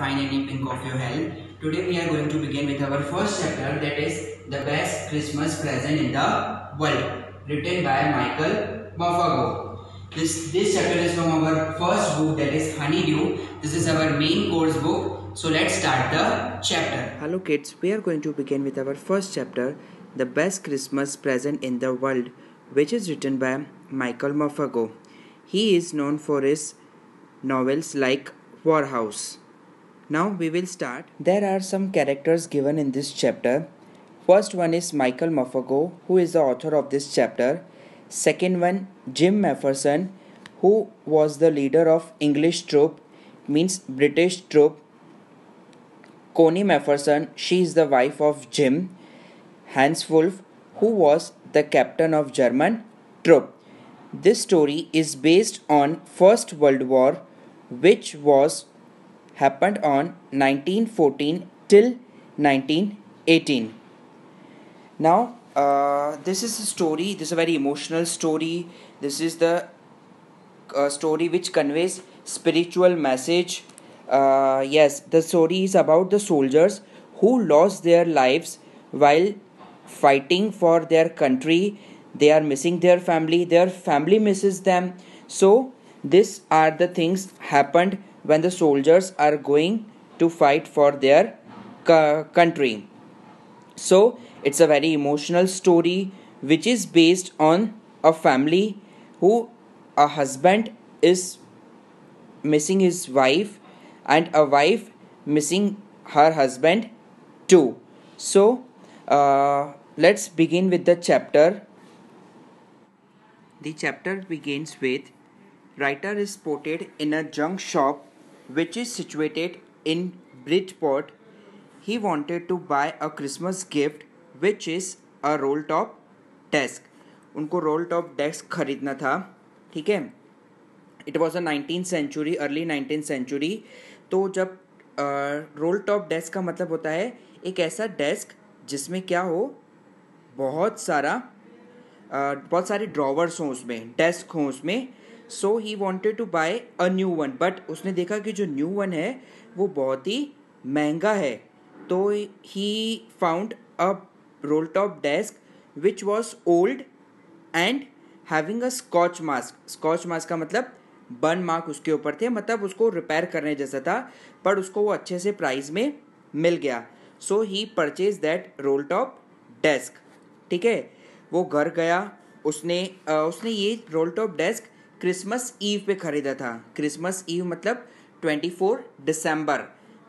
fine and in pink of your health. Today we are going to begin with our first chapter, that is the best Christmas present in the world, written by Michael Mofago. This chapter is from our first book, that is Honeydew. This is our main course book. So let's start the chapter. Hello kids, we are going to begin with our first chapter, the best Christmas present in the world, which is written by Michael Mofago. He is known for his novels like War House. Now we will start. There are some characters given in this chapter. First one is Michael Mofago, who is the author of this chapter. Second one, Jim Mafferson, who was the leader of English troop, means British troop. Connie Mafferson, she is the wife of Jim. Hans Wolf, who was the captain of German troop. This story is based on First World War, which was happened on 1914 till 1918. Now, this is a story. This is a very emotional story. This is the story which conveys spiritual message. Yes, the story is about the soldiers who lost their lives while fighting for their country. They are missing their family misses them. So these are the things happened when the soldiers are going to fight for their country. So it's a very emotional story which is based on a family who a husband is missing his wife and a wife missing her husband too. So let's begin with the chapter. The chapter begins with writer is spotted in a junk shop which is situated in Bridgeport. He wanted to buy a Christmas gift which is a roll top desk. उनको roll top desk खरीदना था, ठीक है. It was a 19th century, early 19th century. तो जब roll top desk का मतलब होता है एक ऐसा desk जिसमें क्या हो, बहुत सारे ड्रॉवर्स हों उसमें, डेस्क हों उसमें. So he wanted to buy a new one, but उसने देखा कि जो न्यू वन है वो बहुत ही महंगा है. तो he found a roll top desk which was old and having a scotch mask. Scotch mask का मतलब बर्न मार्क उसके ऊपर थे, मतलब उसको रिपेयर करने जैसा था, पर उसको वो अच्छे से प्राइस में मिल गया. So he purchase that roll top desk, ठीक है. वो घर गया, उसने ये roll top desk Christmas Eve पे ख़रीदा था. क्रिसमस ईव मतलब 24 दिसंबर,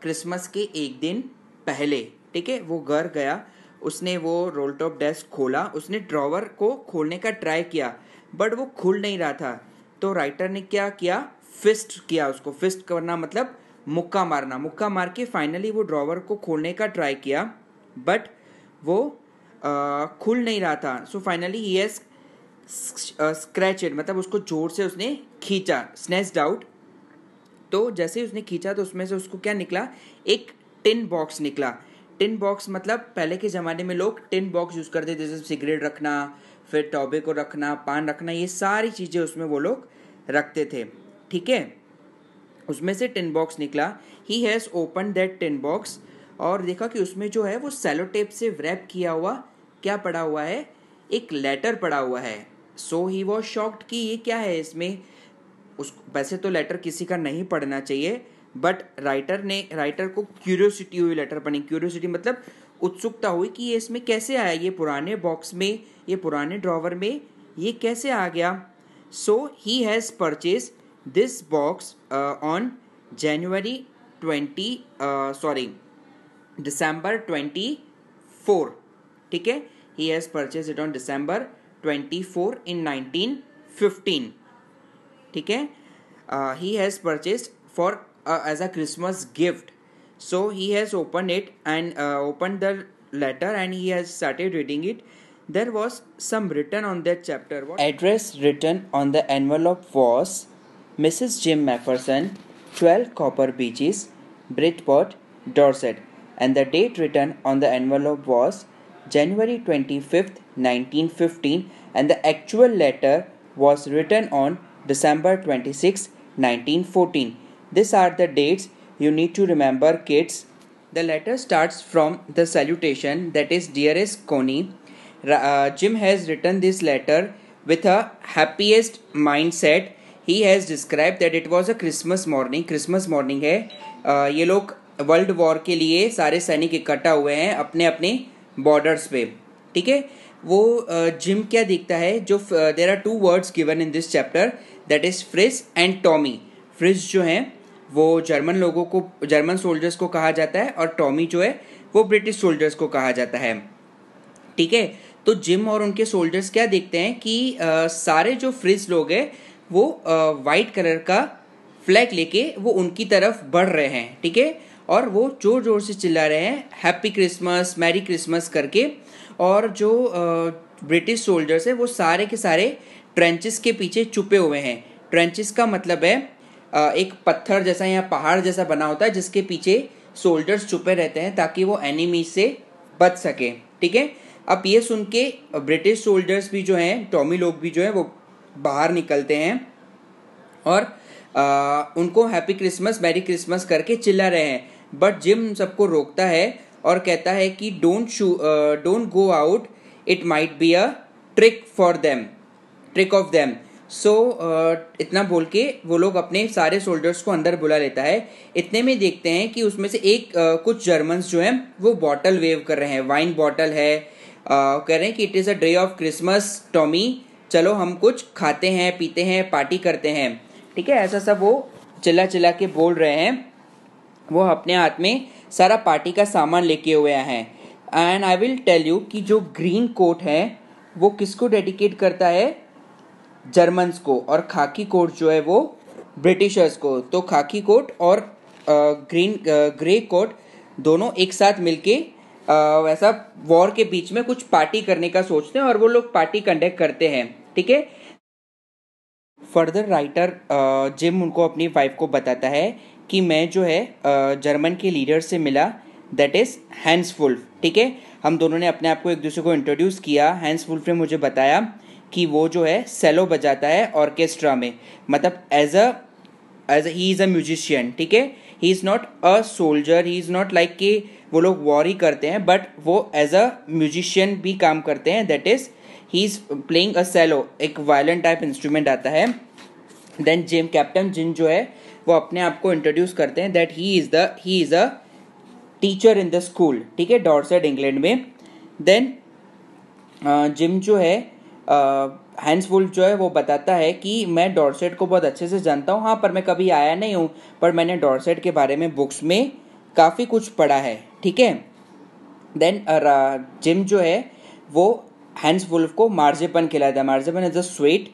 क्रिसमस के एक दिन पहले, ठीक है. वो घर गया, उसने वो रोल टॉप डेस्क खोला, उसने ड्रॉवर को खोलने का ट्राई किया बट वो खुल नहीं रहा था. तो राइटर ने क्या किया, फिस्ट किया उसको. फिस्ट करना मतलब मुक्का मारना. मुक्का मार के फाइनली वो ड्रॉवर को खोलने का ट्राई किया बट वो खुल नहीं रहा था. सो फाइनली ही हैज स्क्रैचेड, मतलब उसको जोर से उसने खींचा, स्नेच्ड आउट. तो जैसे ही उसने खींचा तो उसमें से उसको क्या निकला, एक टिन बॉक्स निकला. टिन बॉक्स मतलब पहले के ज़माने में लोग टिन बॉक्स यूज़ करते थे, जैसे सिगरेट रखना, फिर टॉबेको रखना, पान रखना, ये सारी चीज़ें उसमें वो लोग रखते थे, ठीक है. उसमें से टिन बॉक्स निकला. He has open that tin box, और देखा कि उसमें जो है वो सेलो टेप से रैप किया हुआ क्या पड़ा हुआ है, एक लेटर पड़ा हुआ है. सो ही वॉज शॉक्ड कि ये क्या है इसमें. वैसे तो लेटर किसी का नहीं पढ़ना चाहिए, बट राइटर को क्यूरियोसिटी हुई लेटर पढ़ने. क्यूरियोसिटी मतलब उत्सुकता हुई कि ये इसमें कैसे आया, ये पुराने बॉक्स में, ये पुराने ड्रॉवर में ये कैसे आ गया. So he has purchase this box on December 24, ठीक है. He has purchased it on December 24 in 1915, ठीक है. He has purchased for as a Christmas gift. So he has opened it and opened the letter and he has started reading it. There was some written on that chapter. Address written on the envelope was Mrs. Jim Mafferson, 12 Copper Beeches, Bridgeport, Dorset, and the date written on the envelope was January 25th, 1915, and the actual letter was written on December 26, 1914. These are the dates you need to remember, kids. The letter starts from the salutation, that is, dearest Connie. Jim has written this letter with a happiest mindset. He has described that it was a Christmas morning. Christmas morning है. ये लोग world war के लिए सारे सैनिक इकट्ठा हुए हैं अपने अपने बॉर्डर्स पे. ठीक है. वो जिम क्या देखता है, जो there are 2 words given in this chapter, that is Fritz and Tommy. Fritz जो है वो जर्मन लोगों को, जर्मन सोल्जर्स को कहा जाता है, और टॉमी जो है वो ब्रिटिश सोल्जर्स को कहा जाता है. ठीक है. तो जिम और उनके सोल्जर्स क्या देखते हैं कि सारे जो फ्रिस लोग हैं वो वाइट कलर का फ्लैग लेके वो उनकी तरफ बढ़ रहे हैं. ठीक है. और वो जोर जोर से चिल्ला रहे हैं हैप्पी क्रिसमस, मैरी क्रिसमस करके. और जो ब्रिटिश सोल्जर्स है वो सारे के सारे ट्रेंचेस के पीछे छुपे हुए हैं. ट्रेंचेस का मतलब है एक पत्थर जैसा या पहाड़ जैसा बना होता है जिसके पीछे सोल्जर्स छुपे रहते हैं ताकि वो एनिमी से बच सके. ठीक है. अब ये सुन के ब्रिटिश सोल्जर्स भी जो हैं, टॉमी लोग भी जो है वो बाहर निकलते हैं और उनको हैप्पी क्रिसमस, मैरी क्रिसमस करके चिल्ला रहे हैं. बट जिम सबको रोकता है और कहता है कि don't go out, it might be a trick of them. So इतना बोल के वो लोग अपने सारे सोल्जर्स को अंदर बुला लेता है. इतने में देखते हैं कि उसमें से एक कुछ जर्मन्स जो हैं वो बॉटल वेव कर रहे हैं. वाइन बॉटल है. कह रहे हैं कि it is a day of Christmas Tommy, चलो हम कुछ खाते हैं, पीते हैं, पार्टी करते हैं. ठीक है. ऐसा सब वो चिल्ला चिल्ला के बोल रहे हैं. वो अपने हाथ में सारा पार्टी का सामान लेके हुए हैं. And I will tell you कि जो ग्रीन कोट है वो किसको डेडिकेट करता है, जर्मन्स को, और खाकी कोट जो है वो ब्रिटिशर्स को. तो खाकी कोट और ग्रे कोट दोनों एक साथ मिलके ऐसा वॉर के बीच में कुछ पार्टी करने का सोचते हैं और वो लोग पार्टी कंडक्ट करते हैं. ठीक है. फर्दर राइटर जिम उनको अपनी वाइफ को बताता है कि मैं जो है जर्मन के लीडर से मिला, दैट इज़ हैंस वुल्फ. ठीक है. हम दोनों ने अपने आप को एक दूसरे को इंट्रोड्यूस किया. हैंस वुल्फ ने मुझे बताया कि वो जो है सेलो बजाता है ऑर्केस्ट्रा में, मतलब as he is a musician. ठीक है. He is not a soldier, he is not like कि वो लोग वॉर ही करते हैं, बट वो एज अ म्यूजिशियन भी काम करते हैं. That is he is playing a cello, एक वायलिन टाइप इंस्ट्रूमेंट आता है. देन जिम, कैप्टन जिम जो है वो अपने आप को इंट्रोड्यूस करते हैं that he is a teacher in the school. ठीक है. डॉर्सेट इंग्लैंड में. देन जिम जो है हैंस वुल्फ जो है वो बताता है कि मैं डॉर्सेट को बहुत अच्छे से जानता हूँ. हाँ, पर मैं कभी आया नहीं हूँ, पर मैंने डॉर्सेट के बारे में बुक्स में काफ़ी कुछ पढ़ा है. ठीक है. देन जिम जो है वो हैंस वुल्फ को मार्जेपन खिलाता है. मार्जेपन इज अ स्वीट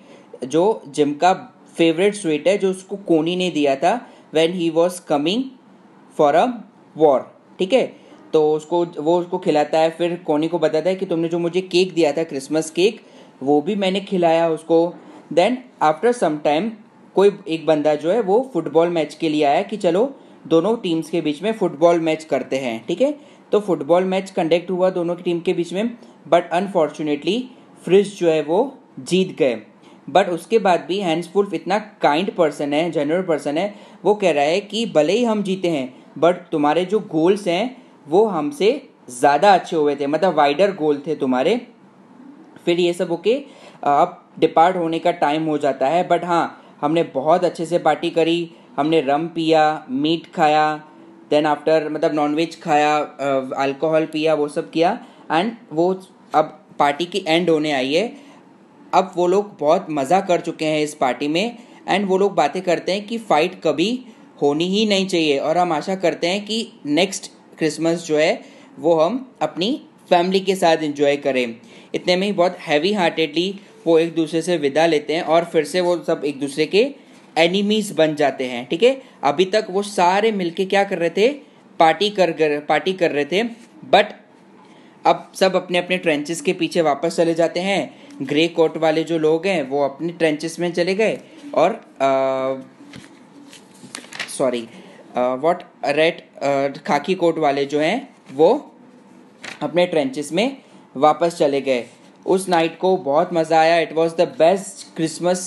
जो जिम का फेवरेट स्वीट है, जो उसको कोनी ने दिया था when he was coming for a war. ठीक है. तो वो उसको खिलाता है. फिर कोनी को बताता है कि तुमने जो मुझे केक दिया था, क्रिसमस केक, वो भी मैंने खिलाया उसको. देन आफ्टर सम टाइम कोई एक बंदा जो है वो फुटबॉल मैच के लिए आया कि चलो दोनों टीम्स के बीच में फुटबॉल मैच करते हैं. ठीक है. तो फुटबॉल मैच कंडक्ट हुआ दोनों की टीम के बीच में, बट अनफॉर्चुनेटली फ्रिज जो है वो जीत गए. बट उसके बाद भी हैंस वुल्फ इतना काइंड पर्सन है, जेन्युइन पर्सन है, वो कह रहा है कि भले ही हम जीते हैं बट तुम्हारे जो गोल्स हैं वो हमसे ज़्यादा अच्छे हुए थे, मतलब वाइडर गोल थे तुम्हारे. फिर ये सब होके अब डिपार्ट होने का टाइम हो जाता है. बट हाँ, हमने बहुत अच्छे से पार्टी करी. हमने रम पिया, मीट खाया, देन आफ्टर मतलब नॉनवेज खाया, अल्कोहल पिया, वो सब किया. एंड वो अब पार्टी की एंड होने आई है. अब वो लोग बहुत मज़ा कर चुके हैं इस पार्टी में. एंड वो लोग बातें करते हैं कि फ़ाइट कभी होनी ही नहीं चाहिए और हम आशा करते हैं कि नेक्स्ट क्रिसमस जो है वो हम अपनी फैमिली के साथ एंजॉय करें. इतने में ही बहुत हैवी हार्टेडली वो एक दूसरे से विदा लेते हैं और फिर से वो सब एक दूसरे के एनिमीज बन जाते हैं. ठीक है. अभी तक वो सारे मिलके क्या कर रहे थे, पार्टी कर रहे थे. बट अब सब अपने अपने ट्रेंचेस के पीछे वापस चले जाते हैं. ग्रे कोट वाले जो लोग हैं वो अपने ट्रेंचेस में चले गए और खाकी कोट वाले जो हैं वो अपने ट्रेंचेस में वापस चले गए. उस नाइट को बहुत मज़ा आया. It was the best Christmas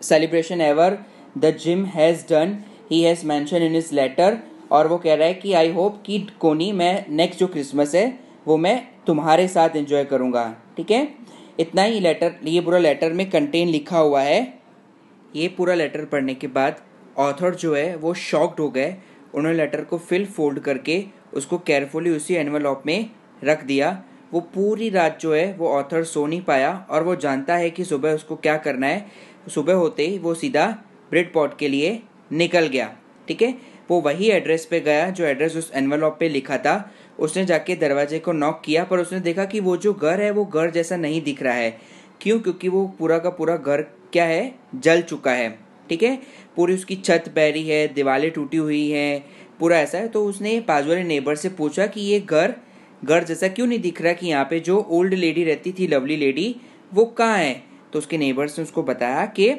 celebration ever the Jim has done. He has mention in his letter. और वो कह रहा है कि आई होप कि कोनी मैं नेक्स्ट जो क्रिसमस है वो मैं तुम्हारे साथ एंजॉय करूँगा। ठीक है, इतना ही लेटर, ये पूरा लेटर में कंटेन लिखा हुआ है। ये पूरा लेटर पढ़ने के बाद ऑथर जो है वो शॉक्ड हो गए। उन्होंने लेटर को फिल फोल्ड करके उसको केयरफुली उसी एनवेलप में रख दिया। वो पूरी रात जो है वो ऑथर सो नहीं पाया और वो जानता है कि सुबह उसको क्या करना है। सुबह होते ही वो सीधा ब्रेड पॉट के लिए निकल गया। ठीक है, वो वही एड्रेस पे गया जो एड्रेस उस एनवेलप पे लिखा था। उसने जाके दरवाजे को नॉक किया, पर उसने देखा कि वो जो घर है वो घर जैसा नहीं दिख रहा है। क्यों? क्योंकि वो पूरा का पूरा घर क्या है, जल चुका है। ठीक है, पूरी उसकी छत बह रही है, दीवारें टूटी हुई हैं, पूरा ऐसा है। तो उसने बाजू वाले नेबर से पूछा कि ये घर जैसा क्यों नहीं दिख रहा, कि यहाँ पे जो ओल्ड लेडी रहती थी, लवली लेडी, वो कहाँ है। तो उसके नेबर्स ने उसको बताया कि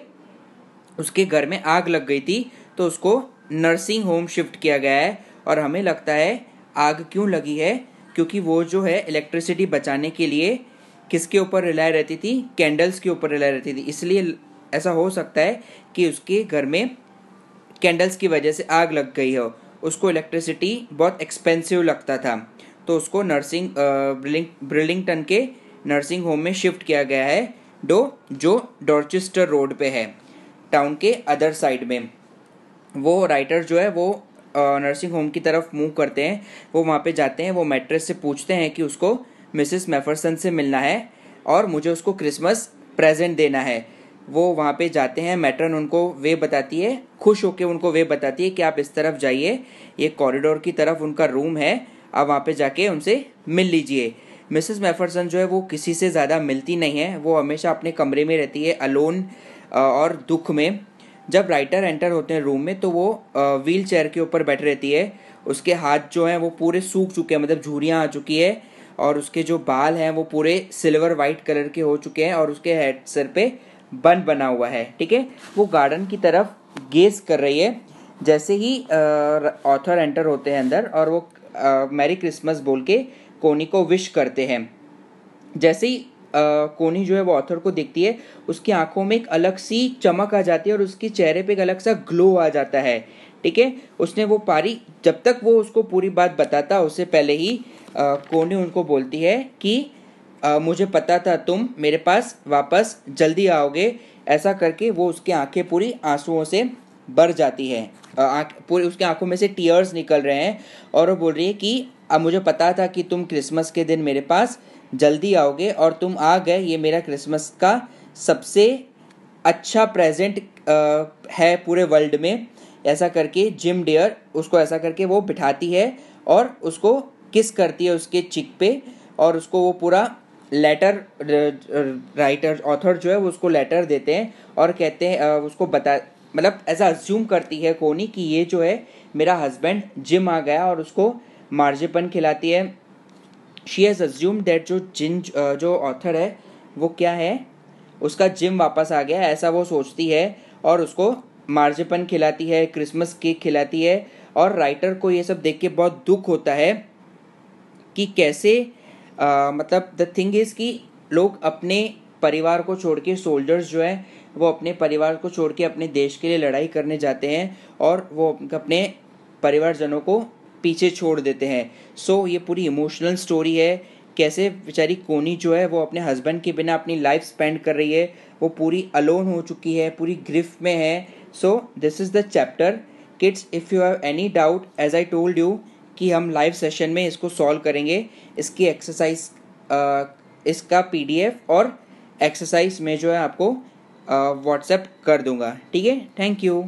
उसके घर में आग लग गई थी, तो उसको नर्सिंग होम शिफ्ट किया गया है। और हमें लगता है आग क्यों लगी है, क्योंकि वो जो है इलेक्ट्रिसिटी बचाने के लिए किसके ऊपर रिलाय रहती थी, कैंडल्स के ऊपर रिलाय रहती थी। इसलिए ऐसा हो सकता है कि उसके घर में कैंडल्स की वजह से आग लग गई हो। उसको इलेक्ट्रिसिटी बहुत एक्सपेंसिव लगता था, तो उसको ब्रिलिंगटन के नर्सिंग होम में शिफ्ट किया गया है, जो डॉर्चेस्टर रोड पे है, टाउन के अदर साइड में। वो राइटर जो है वो नर्सिंग होम की तरफ मूव करते हैं। वो वहाँ पे जाते हैं, वो मैट्रेस से पूछते हैं कि उसको मिसेस मैफरसन से मिलना है और मुझे उसको क्रिसमस प्रेजेंट देना है। वो वहाँ पे जाते हैं, मैट्रन उनको वे बताती है, खुश होकर उनको वे बताती है कि आप इस तरफ जाइए, ये कॉरिडोर की तरफ उनका रूम है, आप वहाँ पे जाके उनसे मिल लीजिए। मिसेस मैफरसन जो है वो किसी से ज़्यादा मिलती नहीं है, वो हमेशा अपने कमरे में रहती है, अलोन और दुख में। जब राइटर एंटर होते हैं रूम में तो वो व्हील चेयर के ऊपर बैठी रहती है। उसके हाथ जो हैं वो पूरे सूख चुके हैं, मतलब झुर्रियाँ आ चुकी है, और उसके जो बाल हैं वो पूरे सिल्वर वाइट कलर के हो चुके हैं, और उसके हेड सर पे बन बना हुआ है। ठीक है, वो गार्डन की तरफ गेज कर रही है। जैसे ही ऑथर एंटर होते हैं अंदर, और वो मैरी क्रिसमस बोल के कोनी को विश करते हैं। जैसे ही कोनी जो है वो ऑथर को देखती है, उसकी आंखों में एक अलग सी चमक आ जाती है और उसके चेहरे पे एक अलग सा ग्लो आ जाता है। ठीक है, उसने वो पारी, जब तक वो उसको पूरी बात बताता उससे पहले ही कोनी उनको बोलती है कि मुझे पता था तुम मेरे पास वापस जल्दी आओगे। ऐसा करके वो उसकी आंखें पूरी आंसुओं से भर जाती है, पूरी उसकी आंखों में से टीयर्स निकल रहे हैं, और वो बोल रही है कि अब मुझे पता था कि तुम क्रिसमस के दिन मेरे पास जल्दी आओगे और तुम आ गए। ये मेरा क्रिसमस का सबसे अच्छा प्रेजेंट है पूरे वर्ल्ड में। ऐसा करके जिम डियर उसको ऐसा करके वो बिठाती है और उसको किस करती है उसके चिक पे, और उसको वो पूरा लेटर, राइटर ऑथर जो है वो उसको लेटर देते हैं और कहते हैं उसको बता, मतलब ऐसा अज्यूम करती है कोनी कि ये जो है मेरा हस्बैंड जिम आ गया, और उसको मार्जिपन खिलाती है। शी हैज़ अज्यूम दैट जो ऑथर है वो क्या है, उसका जिम वापस आ गया, ऐसा वो सोचती है, और उसको मार्जिपन खिलाती है, क्रिसमस केक खिलाती है। और राइटर को ये सब देख के बहुत दुख होता है कि कैसे मतलब द थिंग इज़ कि लोग अपने परिवार को छोड़ के, सोल्जर्स जो है वो अपने परिवार को छोड़ के अपने देश के लिए लड़ाई करने जाते हैं और वो अपने परिवारजनों को पीछे छोड़ देते हैं। सो ये पूरी इमोशनल स्टोरी है, कैसे बेचारी कोनी जो है वो अपने हस्बैंड के बिना अपनी लाइफ स्पेंड कर रही है, वो पूरी अलोन हो चुकी है, पूरी ग्रिफ में है। So this is the chapter. Kids, if you have any doubt, as I told you कि हम लाइव सेशन में इसको सॉल्व करेंगे। इसकी एक्सरसाइज, इसका PDF और एक्सरसाइज में जो है आपको व्हाट्सएप कर दूंगा। ठीक है, थैंक यू।